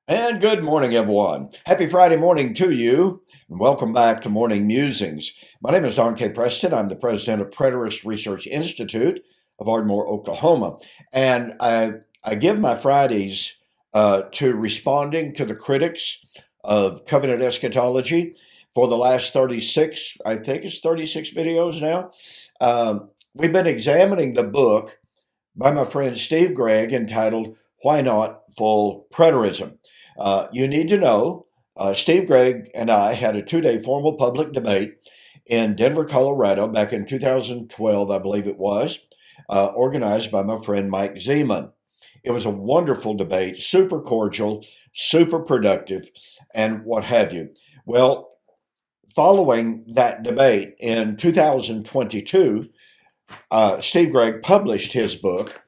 And good morning, everyone. Happy Friday morning to you, and welcome back to Morning Musings. My name is Don K. Preston. I'm the president of Preterist Research Institute of Ardmore, Oklahoma. And I give my Fridays to responding to the critics of covenant eschatology for the last 36, I think it's 36 videos now. We've been examining the book by my friend Steve Gregg entitled Why Not Full Preterism. You need to know Steve Gregg and I had a 2 day formal public debate in Denver, Colorado back in 2012, I believe it was, organized by my friend Mike Zeman. It was a wonderful debate, super cordial, super productive, and what have you. Well, following that debate in 2022, Steve Gregg published his book,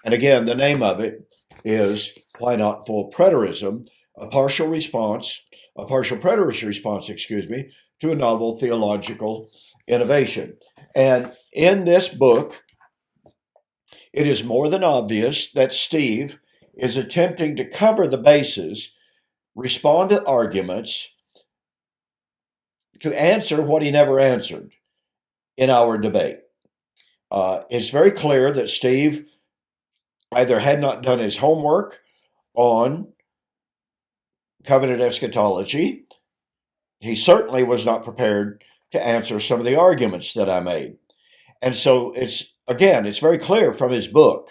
and again, the name of it is Why Not Full Preterism, a partial preterist response, to a novel theological innovation. And in this book, it is more than obvious that Steve is attempting to cover the bases, respond to arguments, to answer what he never answered in our debate. It's very clear that Steve either had not done his homework on covenant eschatology. He certainly was not prepared to answer some of the arguments that I made. And so it's very clear from his book,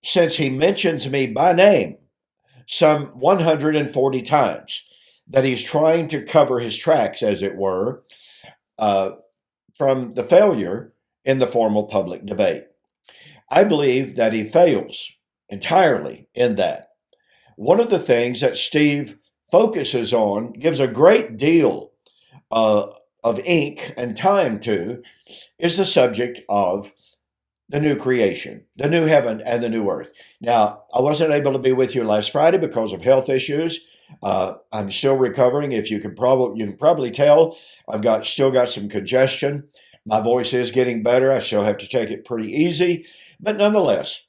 since he mentions me by name some 140 times, that he's trying to cover his tracks, as it were, uh, from the failure in the formal public debate. I believe that he fails entirely in that. One of the things that Steve focuses on, gives a great deal uh, of ink and time to, is the subject of the new creation, the new heaven and the new earth. Now, I wasn't able to be with you last Friday because of health issues. I'm still recovering. If you can probably tell, still got some congestion. My voice is getting better. I still have to take it pretty easy, but nonetheless,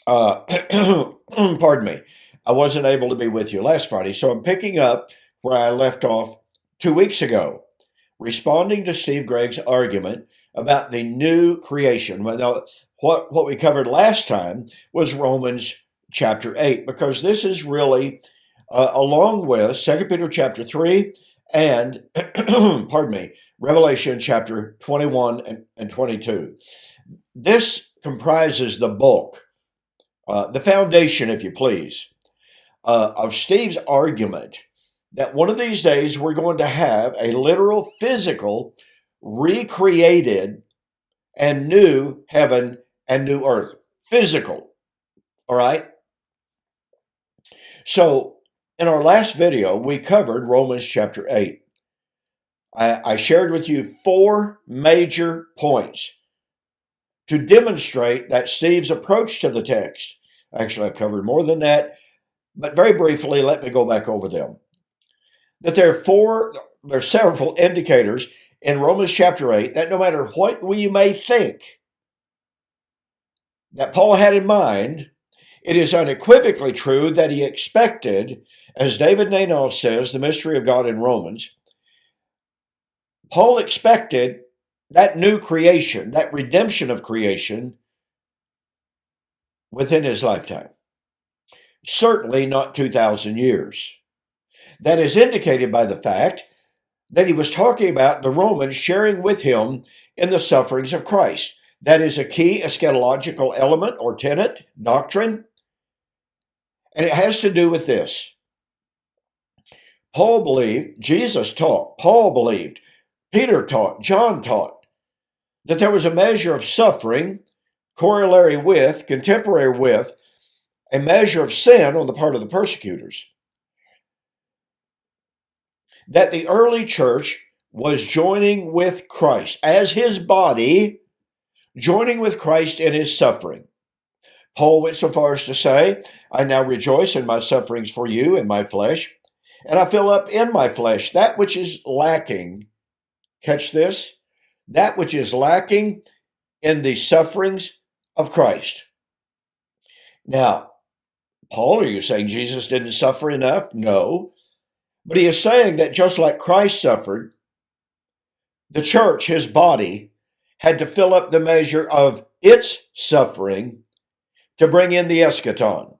uh, pardon me, I wasn't able to be with you last Friday. So I'm picking up where I left off 2 weeks ago, responding to Steve Gregg's argument about the new creation. Well, now, what we covered last time was Romans chapter 8, because this is really, along with 2 Peter chapter 3 and, pardon me, Revelation chapter 21 and 22. This comprises the bulk, the foundation, if you please, of Steve's argument that one of these days we're going to have a literal, physical, recreated, and new heaven and new earth. Physical. All right. So, in our last video, we covered Romans chapter 8. I shared with you 4 major points to demonstrate that Steve's approach to the text. Actually, I covered more than that, but very briefly, let me go back over them. That there are several indicators in Romans chapter 8 that no matter what you may think that Paul had in mind, it is unequivocally true that he expected, as David Nanos says, the mystery of God in Romans, Paul expected that new creation, that redemption of creation within his lifetime. Certainly not 2,000 years. That is indicated by the fact that he was talking about the Romans sharing with him in the sufferings of Christ. That is a key eschatological element or tenet, doctrine, and it has to do with this. Paul believed, Jesus taught, Paul believed, Peter taught, John taught, that there was a measure of suffering corollary with, contemporary with, a measure of sin on the part of the persecutors. That the early church was joining with Christ as his body, joining with Christ in his suffering. Paul went so far as to say, I now rejoice in my sufferings for you in my flesh, and I fill up in my flesh that which is lacking. Catch this? That which is lacking in the sufferings of Christ. Now, Paul, are you saying Jesus didn't suffer enough? No. But he is saying that just like Christ suffered, the church, his body, had to fill up the measure of its suffering to bring in the eschaton,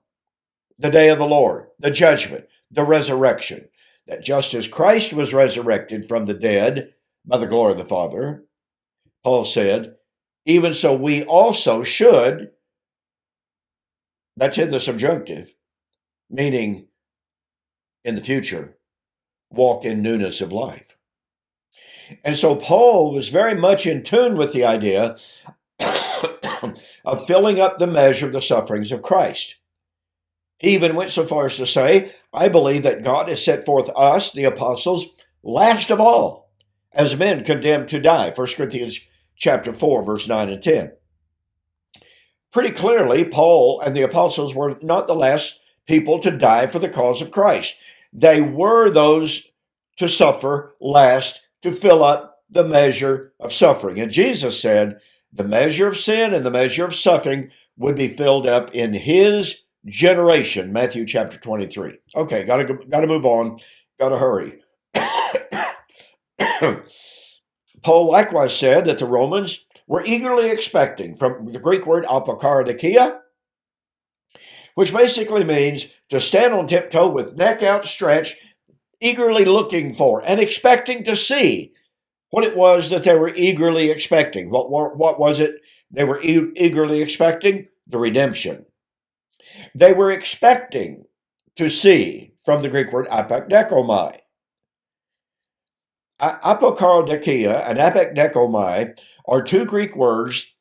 the day of the Lord, the judgment, the resurrection. That just as Christ was resurrected from the dead by the glory of the Father, Paul said, even so we also should, that's in the subjunctive, meaning in the future, walk in newness of life. And so Paul was very much in tune with the idea of filling up the measure of the sufferings of Christ. He even went so far as to say, I believe that God has set forth us, the apostles, last of all, as men condemned to die. 1 Corinthians chapter 4, verse 9 and 10. Pretty clearly, Paul and the apostles were not the last people to die for the cause of Christ. They were those to suffer last to fill up the measure of suffering. And Jesus said the measure of sin and the measure of suffering would be filled up in his generation. Matthew chapter 23. Okay, gotta move on. Gotta hurry. Paul likewise said that the Romans were eagerly expecting, from the Greek word apokaridokia, which basically means to stand on tiptoe with neck outstretched, eagerly looking for and expecting to see what it was that they were eagerly expecting. What was it they were eagerly expecting? The redemption. They were expecting to see, from the Greek word apokdekomai. Apokaridokia and apokdekomai are two Greek words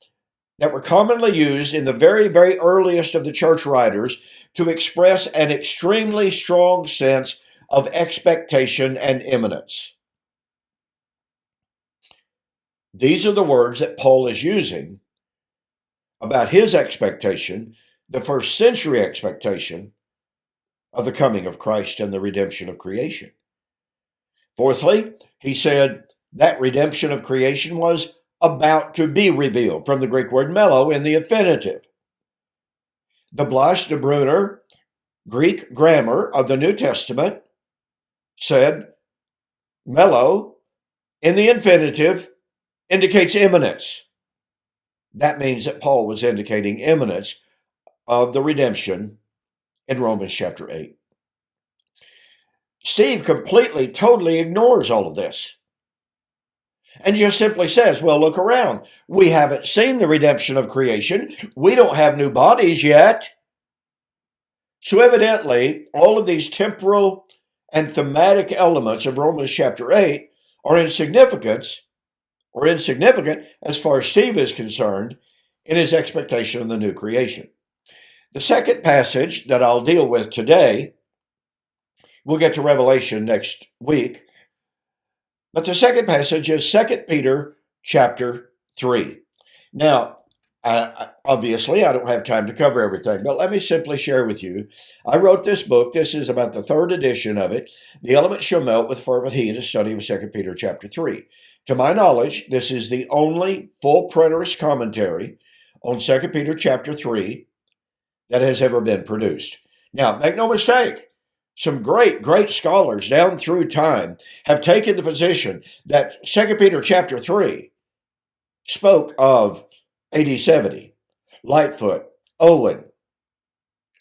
that were commonly used in the very, very earliest of the church writers to express an extremely strong sense of expectation and imminence. These are the words that Paul is using about his expectation, the first century expectation of the coming of Christ and the redemption of creation. Fourthly, he said that redemption of creation was about to be revealed, from the Greek word melo in the infinitive. The Blas de Brunner Greek grammar of the New Testament said melo in the infinitive indicates imminence. That means that Paul was indicating imminence of the redemption in Romans chapter 8. Steve completely, totally ignores all of this and just simply says, well, look around. We haven't seen the redemption of creation. We don't have new bodies yet. So evidently, all of these temporal and thematic elements of Romans chapter 8 are insignificant as far as Steve is concerned in his expectation of the new creation. The second passage that I'll deal with today, we'll get to Revelation next week, but the second passage is 2 Peter chapter 3. Now, obviously, I don't have time to cover everything, but let me simply share with you. I wrote this book. This is about the third edition of it. The elements shall melt with fervent heat, a study of 2 Peter chapter 3. To my knowledge, this is the only full preterist commentary on 2 Peter chapter 3 that has ever been produced. Now, make no mistake, some great, great scholars down through time have taken the position that 2 Peter chapter 3 spoke of AD 70, Lightfoot, Owen,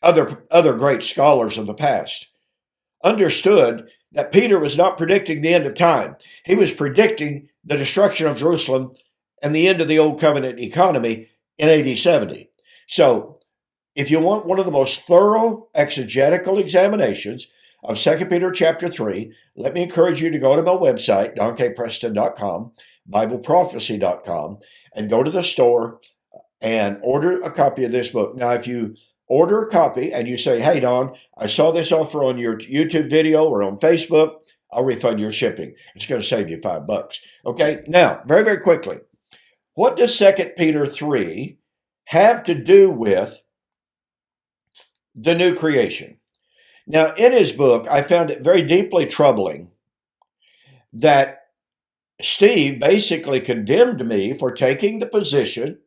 other great scholars of the past, understood that Peter was not predicting the end of time. He was predicting the destruction of Jerusalem and the end of the Old Covenant economy in AD 70. So, if you want one of the most thorough exegetical examinations of 2 Peter chapter 3, let me encourage you to go to my website, donkpreston.com, bibleprophecy.com, and go to the store and order a copy of this book. Now, if you order a copy and you say, hey, Don, I saw this offer on your YouTube video or on Facebook, I'll refund your shipping. It's going to save you $5. Okay, now, very, very quickly, what does 2 Peter 3 have to do with the new creation? Now, in his book, I found it very deeply troubling that Steve basically condemned me for taking the position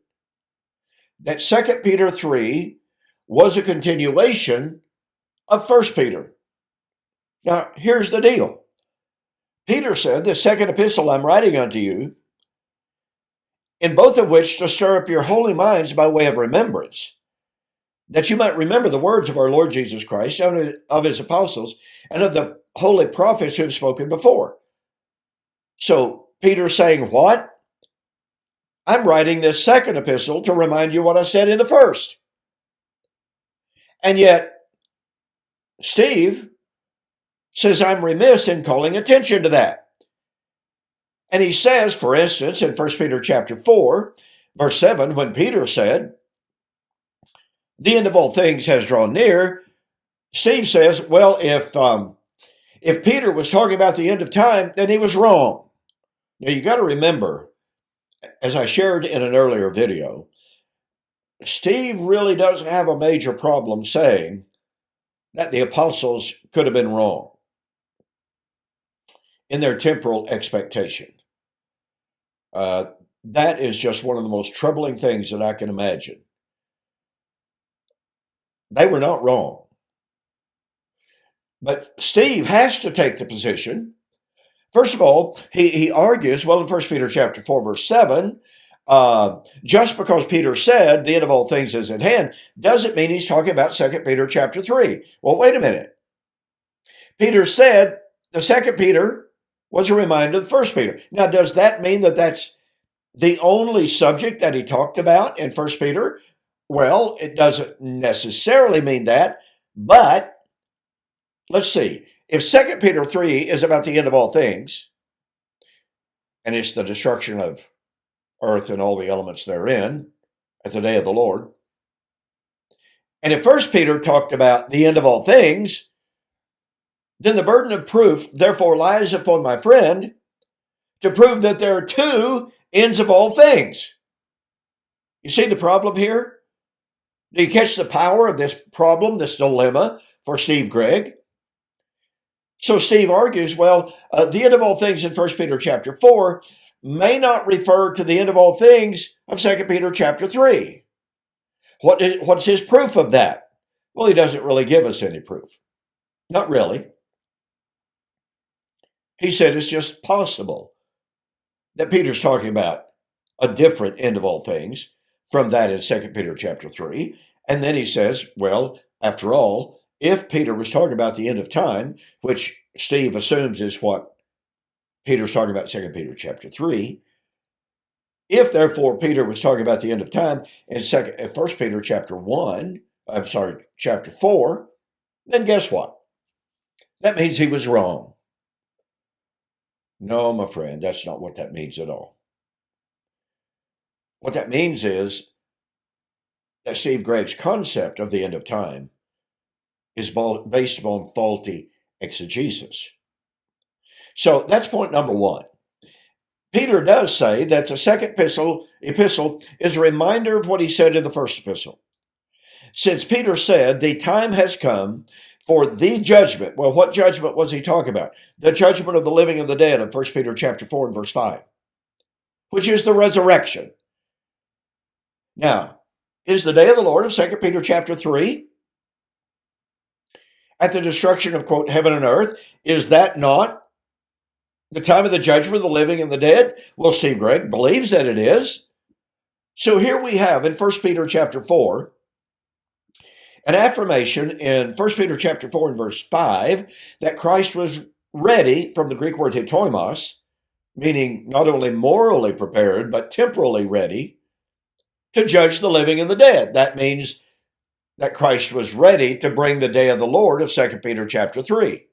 that 2 Peter 3 was a continuation of First Peter. Now, here's the deal. Peter said, the second epistle I'm writing unto you, in both of which to stir up your holy minds by way of remembrance, that you might remember the words of our Lord Jesus Christ, and of his apostles, and of the holy prophets who have spoken before. So Peter's saying what? I'm writing this second epistle to remind you what I said in the first. And yet, Steve says I'm remiss in calling attention to that. And he says, for instance, in 1 Peter chapter 4, verse 7, when Peter said, the end of all things has drawn near, Steve says, well, if Peter was talking about the end of time, then he was wrong. Now, you got to remember, as I shared in an earlier video, Steve really doesn't have a major problem saying that the apostles could have been wrong in their temporal expectation. That is just one of the most troubling things that I can imagine. They were not wrong. But Steve has to take the position. First of all, he argues, well, in 1 Peter chapter 4, verse 7, just because Peter said the end of all things is at hand, doesn't mean he's talking about 2 Peter chapter 3. Well, wait a minute. Peter said the 2 Peter was a reminder of the 1 Peter. Now, does that mean that that's the only subject that he talked about in 1 Peter? Well, it doesn't necessarily mean that, but let's see. If 2 Peter 3 is about the end of all things, and it's the destruction of earth and all the elements therein at the day of the Lord, and if 1 Peter talked about the end of all things, then the burden of proof therefore lies upon my friend to prove that there are two ends of all things. You see the problem here? Do you catch the power of this problem, this dilemma for Steve Gregg? So Steve argues, well, the end of all things in 1 Peter chapter 4 may not refer to the end of all things of 2 Peter chapter 3. What's his proof of that? Well, he doesn't really give us any proof. Not really. He said it's just possible that Peter's talking about a different end of all things from that in 2 Peter chapter 3. And then he says, well, after all, if Peter was talking about the end of time, which Steve assumes is what Peter's talking about 2 Peter chapter 3, if therefore Peter was talking about the end of time in 1 Peter chapter 4, then guess what? That means he was wrong. No, my friend, that's not what that means at all. What that means is that Steve Gregg's concept of the end of time is based upon faulty exegesis. So that's point number one. Peter does say that the second epistle is a reminder of what he said in the first epistle. Since Peter said the time has come for the judgment. Well, what judgment was he talking about? The judgment of the living and the dead of 1 Peter chapter 4 and verse 5, which is the resurrection. Now, is the day of the Lord of 2 Peter chapter 3 at the destruction of, quote, heaven and earth? Is that not the time of the judgment of the living and the dead? Well, Steve Gregg believes that it is. So here we have in 1 Peter chapter 4, an affirmation in 1 Peter chapter 4 and verse 5 that Christ was ready, from the Greek word hetoimos, meaning not only morally prepared, but temporally ready to judge the living and the dead. That means that Christ was ready to bring the day of the Lord of 2 Peter chapter 3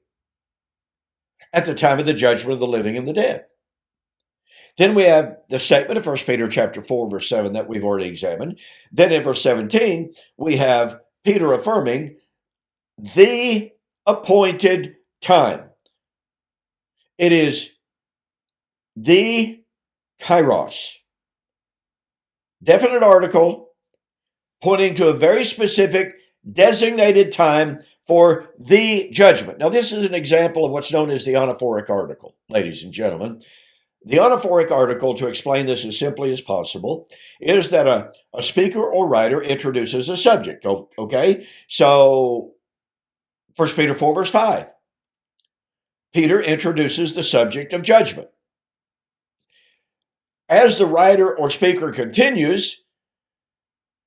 at the time of the judgment of the living and the dead. Then we have the statement of 1 Peter chapter 4, verse 7 that we've already examined. Then in verse 17, we have Peter affirming the appointed time. It is the kairos. Definite article pointing to a very specific designated time for the judgment. Now, this is an example of what's known as the anaphoric article, ladies and gentlemen. The anaphoric article, to explain this as simply as possible, is that a speaker or writer introduces a subject, okay? So 1 Peter 4, verse 5. Peter introduces the subject of judgment. As the writer or speaker continues,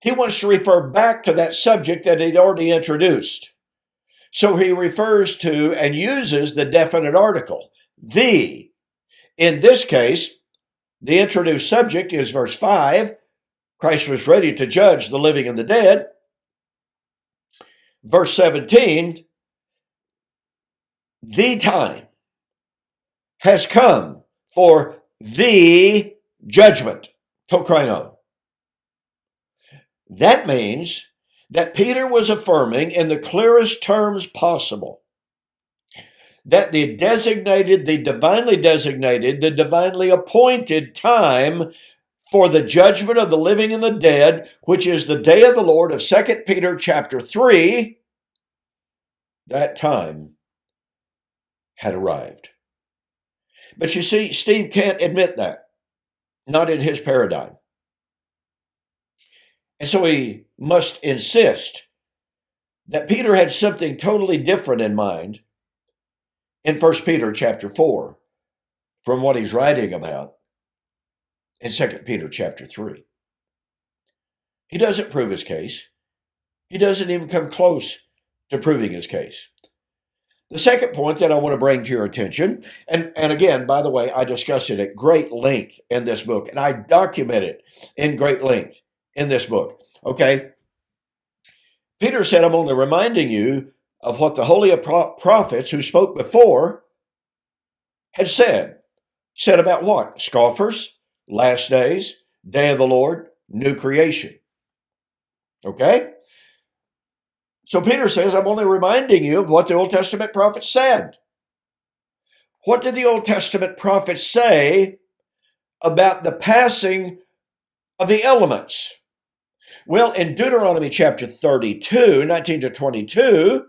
he wants to refer back to that subject that he'd already introduced. So he refers to and uses the definite article, the. In this case, the introduced subject is verse 5. Christ was ready to judge the living and the dead. Verse 17, the time has come for the judgment, tokrino. That means that Peter was affirming in the clearest terms possible that the divinely designated, the divinely appointed time for the judgment of the living and the dead, which is the day of the Lord of 2 Peter chapter 3, that time had arrived. But you see, Steve can't admit that, not in his paradigm. And so he must insist that Peter had something totally different in mind in 1 Peter chapter 4 from what he's writing about in 2 Peter chapter 3. He doesn't prove his case. He doesn't even come close to proving his case. The second point that I want to bring to your attention, and again, by the way, I discuss it at great length in this book, and I document it in great length in this book, okay? Peter said, I'm only reminding you of what the holy prophets who spoke before had said. Said about what? Scoffers, last days, day of the Lord, new creation. Okay? So Peter says, I'm only reminding you of what the Old Testament prophets said. What did the Old Testament prophets say about the passing of the elements? Well, in Deuteronomy chapter 32, 19 to 22,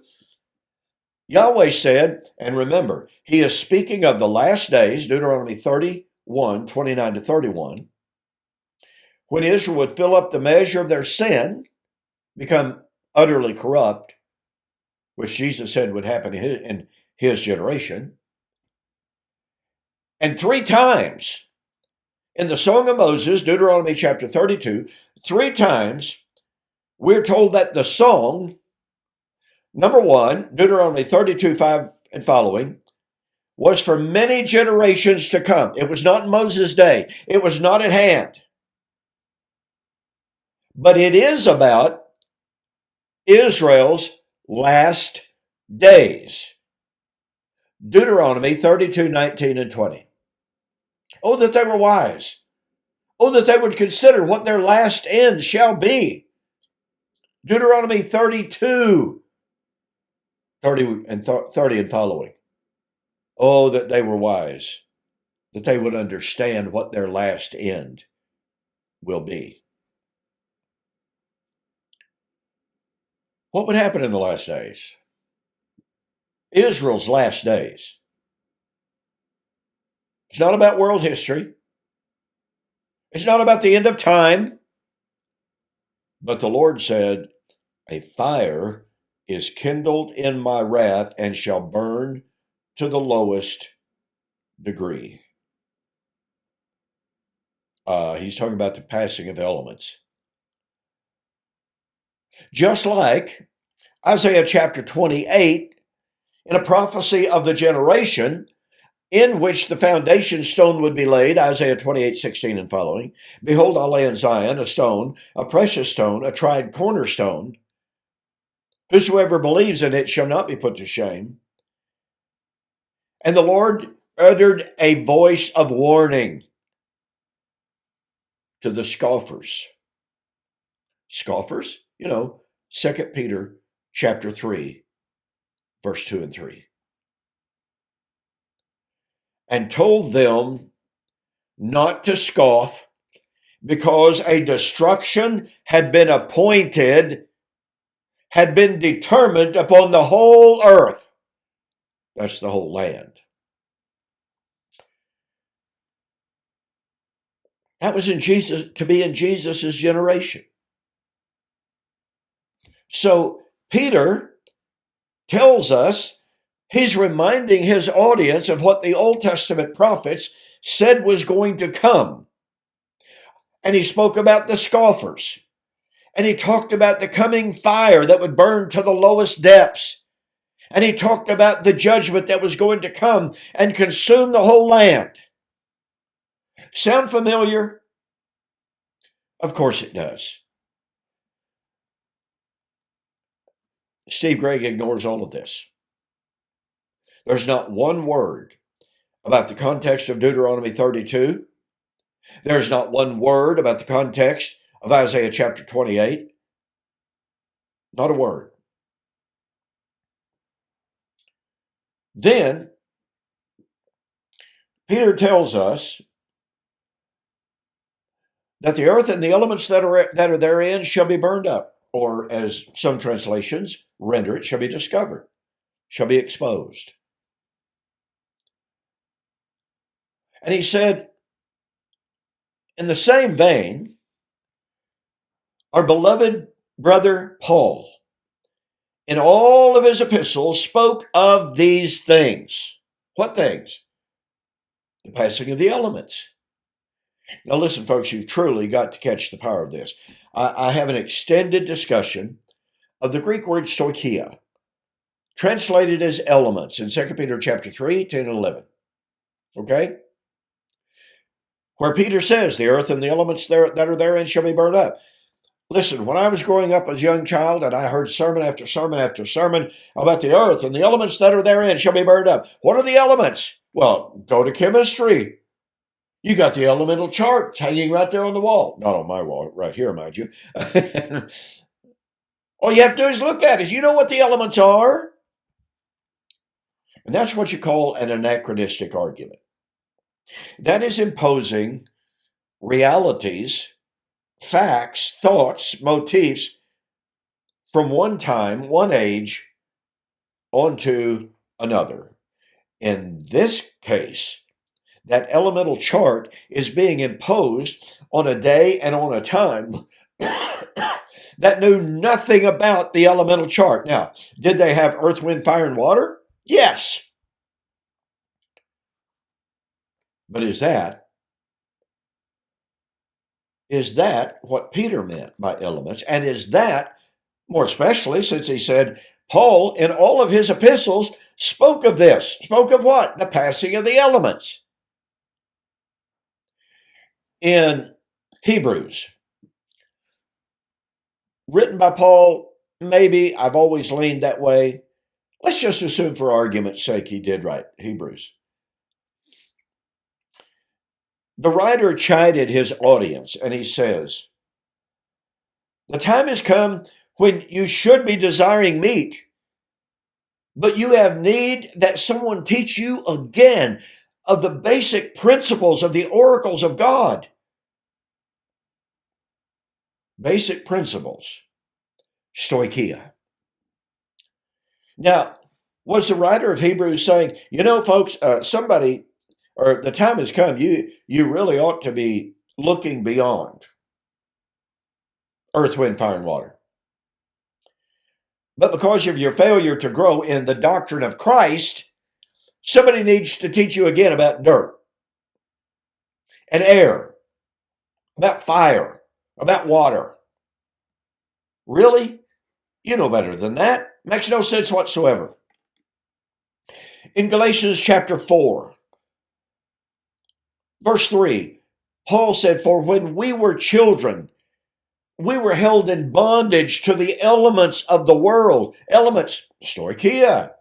Yahweh said, and remember, he is speaking of the last days, Deuteronomy 31, 29 to 31, when Israel would fill up the measure of their sin, become utterly corrupt, which Jesus said would happen in his generation. And 3 times in the Song of Moses, Deuteronomy chapter 32, 3 times we're told that the song, number 1, Deuteronomy 32, 5 and following, was for many generations to come. It was not in Moses' day. It was not at hand. But it is about Israel's last days. Deuteronomy 32, 19 and 20. Oh, that they were wise. Oh, that they would consider what their last end shall be. Deuteronomy 32, 30 and following. Oh, that they were wise, that they would understand what their last end will be. What would happen in the last days? Israel's last days. It's not about world history. It's not about the end of time. But the Lord said, a fire is kindled in my wrath and shall burn to the lowest degree. He's talking about the passing of elements. Just like Isaiah chapter 28, in a prophecy of the generation in which the foundation stone would be laid, Isaiah 28, 16 and following, behold, I'll lay in Zion a stone, a precious stone, a tried cornerstone. Whosoever believes in it shall not be put to shame. And the Lord uttered a voice of warning to the scoffers. Scoffers? 2 Peter chapter 3, verse 2 and 3. And told them not to scoff because a destruction had been appointed, had been determined upon the whole earth. That's the whole land. That was to be in Jesus' generation. So Peter tells us he's reminding his audience of what the Old Testament prophets said was going to come. And he spoke about the scoffers. And he talked about the coming fire that would burn to the lowest depths. And he talked about the judgment that was going to come and consume the whole land. Sound familiar? Of course it does. Gregg ignores all of this. There's not one word about the context of Deuteronomy 32. There's not one word about the context of Isaiah chapter 28. Not a word. Then, Peter tells us that the earth and the elements that are therein shall be burned up, or as some translations render it, shall be discovered, shall be exposed. And he said, in the same vein, our beloved brother Paul, in all of his epistles, spoke of these things. What things? The passing of the elements. Now listen, folks, you've truly got to catch the power of this. I have an extended discussion of the Greek word stoicheia, translated as elements in 2 Peter chapter 3, 10 and 11. Okay? Where Peter says, the earth and the elements that are therein shall be burned up. Listen, when I was growing up as a young child and I heard sermon after sermon after sermon about the earth and the elements that are therein shall be burned up. What are the elements? Well, go to chemistry. You got the elemental chart hanging right there on the wall. Not on my wall, right here, mind you. All you have to do is look at it. You know what the elements are. And that's what you call an anachronistic argument. That is imposing realities, facts, thoughts, motifs from one time, one age, onto another. In this case, that elemental chart is being imposed on a day and on a time that knew nothing about the elemental chart. Now, did they have earth, wind, fire, and water? Yes. But is that what Peter meant by elements? And is that, more especially since he said, Paul, in all of his epistles, spoke of this. Spoke of what? The passing of the elements. In Hebrews, written by Paul, maybe I've always leaned that way. Let's just assume for argument's sake he did write Hebrews. The writer chided his audience and he says, the time has come when you should be desiring meat, but you have need that someone teach you again of the basic principles of the oracles of God. Basic principles. Stoicheia. Now, was the writer of Hebrews saying, folks, somebody, or the time has come, you really ought to be looking beyond earth, wind, fire, and water. But because of your failure to grow in the doctrine of Christ, somebody needs to teach you again about dirt and air, about fire, about water. Really? You know better than that. Makes no sense whatsoever. In Galatians chapter 4, verse 3, Paul said, for when we were children, we were held in bondage to the elements of the world. Elements, stoicheia.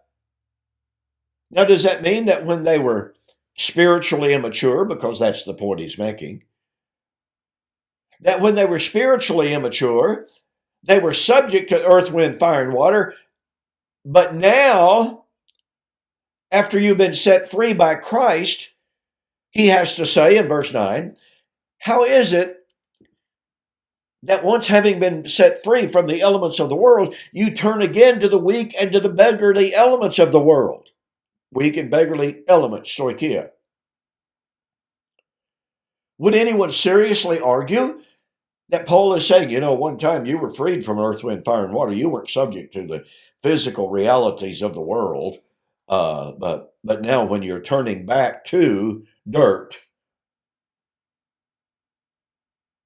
Now, does that mean that when they were spiritually immature, because that's the point he's making, that when they were spiritually immature, they were subject to earth, wind, fire, and water, but now, after you've been set free by Christ, he has to say in verse 9, how is it that once having been set free from the elements of the world, you turn again to the weak and to the beggarly elements of the world? Weak and beggarly elements, stoicheia. Would anyone seriously argue that Paul is saying, one time you were freed from earth, wind, fire, and water. You weren't subject to the physical realities of the world. But now when you're turning back to dirt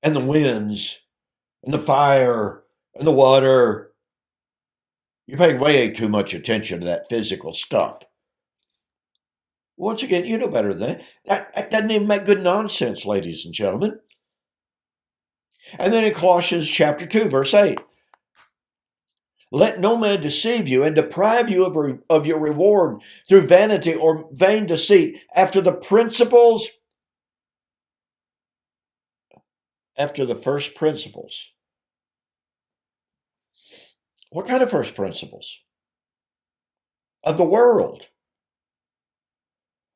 and the winds and the fire and the water, you're paying way too much attention to that physical stuff. Once again, you know better than that. That doesn't even make good nonsense, ladies and gentlemen. And then in Colossians chapter 2, verse 8, let no man deceive you and deprive you of your reward through vanity or vain deceit after the principles, after the first principles. What kind of first principles? Of the world.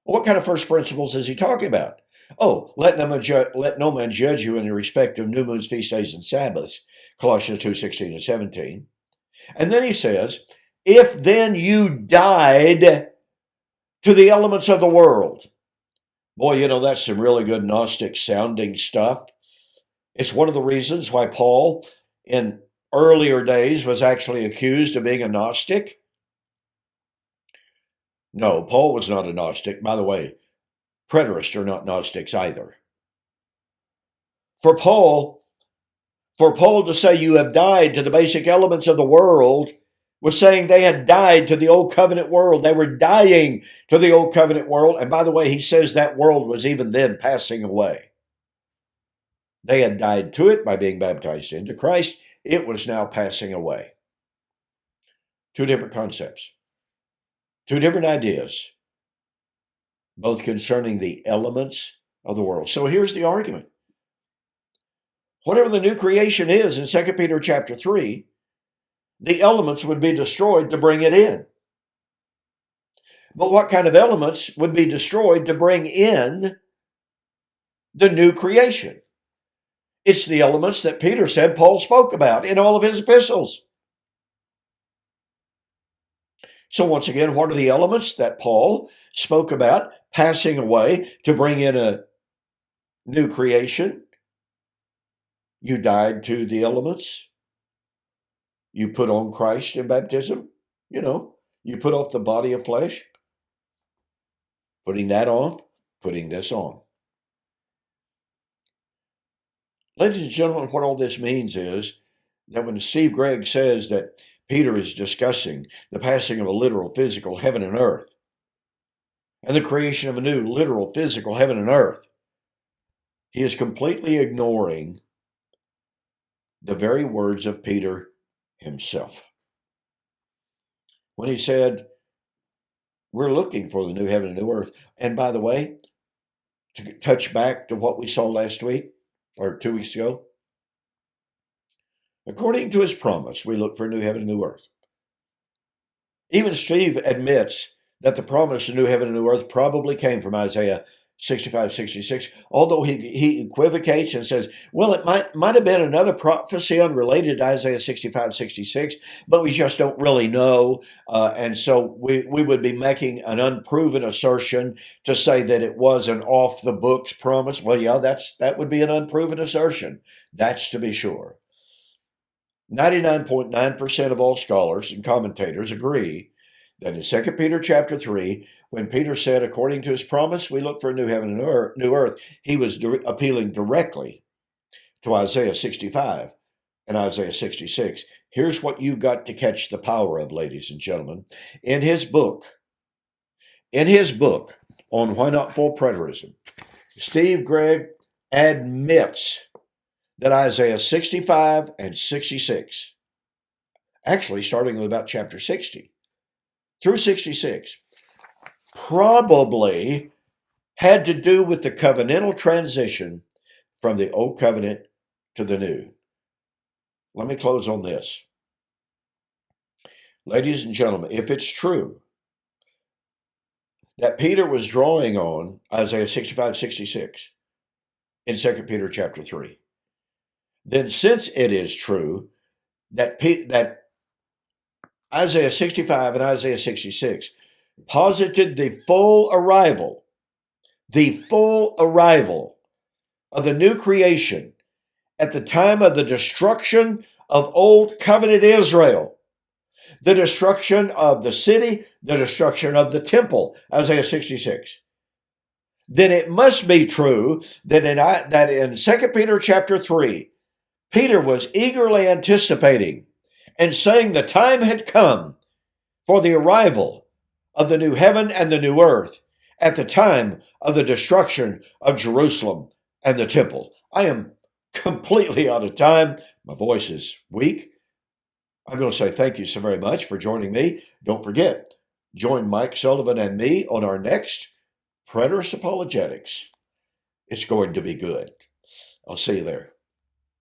What kind of first principles is he talking about? Oh, let no man judge you in respect of new moons, feast days, and Sabbaths. Colossians 2:16 and 17. And then he says, if then you died to the elements of the world. Boy, you know, that's some really good Gnostic sounding stuff. It's one of the reasons why Paul, in earlier days, was actually accused of being a Gnostic. No, Paul was not a Gnostic. By the way, preterists are not Gnostics either. For Paul to say you have died to the basic elements of the world was saying they had died to the old covenant world. They were dying to the old covenant world. And by the way, he says that world was even then passing away. They had died to it by being baptized into Christ. It was now passing away. Two different concepts, two different ideas, both concerning the elements of the world. So here's the argument. Whatever the new creation is in 2 Peter chapter 3, the elements would be destroyed to bring it in. But what kind of elements would be destroyed to bring in the new creation? It's the elements that Peter said Paul spoke about in all of his epistles. So once again, what are the elements that Paul spoke about passing away to bring in a new creation? You died to the elements. You put on Christ in baptism. You know, you put off the body of flesh. Putting that off, putting this on. Ladies and gentlemen, what all this means is that when Steve Gregg says that Peter is discussing the passing of a literal physical heaven and earth and the creation of a new literal physical heaven and earth, he is completely ignoring the very words of Peter himself. When he said, we're looking for the new heaven and new earth. And by the way, to touch back to what we saw last week or 2 weeks ago, according to his promise, we look for a new heaven and new earth. Even Steve admits that the promise of new heaven and new earth probably came from Isaiah 65:66, although he equivocates and says, well, it might have been another prophecy unrelated to Isaiah 65:66, but we just don't really know. And so we would be making an unproven assertion to say that it was an off-the-books promise. Well, yeah, that would be an unproven assertion. That's to be sure. 99.9% of all scholars and commentators agree that in 2 Peter chapter 3, when Peter said, according to his promise, we look for a new heaven and new earth, he was appealing directly to Isaiah 65 and Isaiah 66. Here's what you've got to catch the power of, ladies and gentlemen. In his book on Why Not Full Preterism, Steve Gregg admits that Isaiah 65 and 66, actually starting with about chapter 60 through 66, probably had to do with the covenantal transition from the old covenant to the new. Let me close on this. Ladies and gentlemen, if it's true that Peter was drawing on Isaiah 65, 66 in 2 Peter chapter 3, then since it is true that Isaiah 65 and Isaiah 66 posited the full arrival of the new creation at the time of the destruction of old covenant Israel, the destruction of the city, the destruction of the temple, Isaiah 66, then it must be true that in 2 Peter chapter 3, Peter was eagerly anticipating and saying the time had come for the arrival of the new heaven and the new earth at the time of the destruction of Jerusalem and the temple. I am completely out of time. My voice is weak. I'm going to say thank you so very much for joining me. Don't forget, join Mike Sullivan and me on our next Preterist Apologetics. It's going to be good. I'll see you there.